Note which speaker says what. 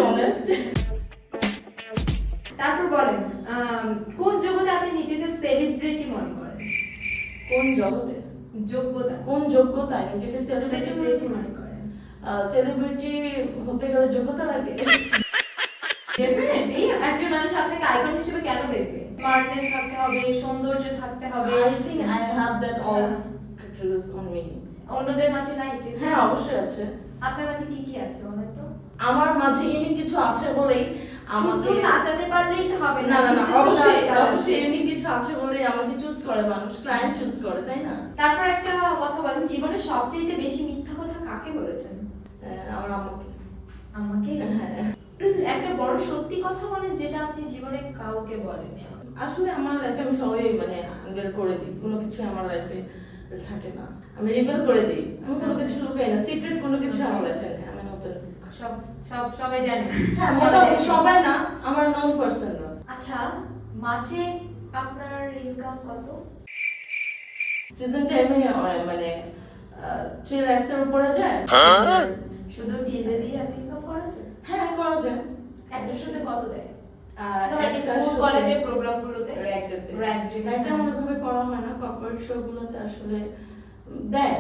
Speaker 1: Honest.
Speaker 2: তারপর বলেন কোন জগতে আপনি নিজেকে সেলিব্রিটি মনে করেন?
Speaker 1: কোন জগতে,
Speaker 2: যোগ্যতা,
Speaker 1: কোন যোগ্যতায় নিজেকে সেলিব্রিটি
Speaker 2: সেলিব্রিটি মনে করেন?
Speaker 1: সেলিব্রিটি হতে গেলে যোগ্যতা লাগে।
Speaker 2: ডেফিনেটলি একজন মানুষ আপনাকে আইকন হিসেবে কেন দেখবে? স্মার্টনেস থাকতে হবে, সৌন্দর্য থাকতে হবে।
Speaker 1: I think I have that all characteristics on me.
Speaker 2: অন্যদের মাঝে নাই সেটা?
Speaker 1: হ্যাঁ অবশ্যই আছে।
Speaker 2: আপনার মাঝে কি কি আছে বলেন তো?
Speaker 1: আমার মাঝে ইউনিক কিছু আছে বলেই
Speaker 2: শুধু
Speaker 1: আমাকে
Speaker 2: নাচাতে পারলেই তো হবে
Speaker 1: না না না
Speaker 2: কিছু তো
Speaker 1: অবশ্যই
Speaker 2: দরকার আছে।
Speaker 1: অবশ্যই ইউনিক কিছু আছে বলেই আমাকে চুজ করে মানুষ, ক্লায়েন্ট চুজ করে, তাই না?
Speaker 2: তারপর একটা কথা বলেন, জীবনে সবচেয়ে বেশি মিথ্যা কথা কাকে বলেছেন?
Speaker 1: আমার আম্মুকে।
Speaker 2: আমাকে?
Speaker 1: হ্যাঁ
Speaker 2: একটা বড় সত্যি কথা বলেন যেটা আপনি জীবনে কাউকে বলেননি।
Speaker 1: আসলে আমার লাইফে আমি সবাই মানে আঙ্গেল করে দিই, কোনো কিছু আমার লাইফে থাকে না, আমি রিভিল করে দিই, আমি কোনো কিছু লুকাই না, সিক্রেট কোনো কিছু আমার লাইফে নেই, আমি ওপেন।
Speaker 2: সব সব সবাই জানে?
Speaker 1: হ্যাঁ মোটামুটি সবাই না, আমার নন পার্সনরা।
Speaker 2: আচ্ছা, মাসে আপনার ইনকাম কত?
Speaker 1: সিজন টাইমে মানে 3 লাখস এর উপরে যায়।
Speaker 2: শুধু ঢেলে দিয়ে এত ইনকাম করা যায়?
Speaker 1: হ্যাঁ করা যায়।
Speaker 2: একটা শুতে কত দেয়?
Speaker 1: ধরেন
Speaker 2: স্কুল কলেজের প্রোগ্রামগুলোতে
Speaker 1: র্যাক দিতে,
Speaker 2: র্যাক দিতে।
Speaker 1: র্যাকটা ওরকমভাবে করা হয় না, কর্পোরেট শো গুলোতে আসলে দেয়।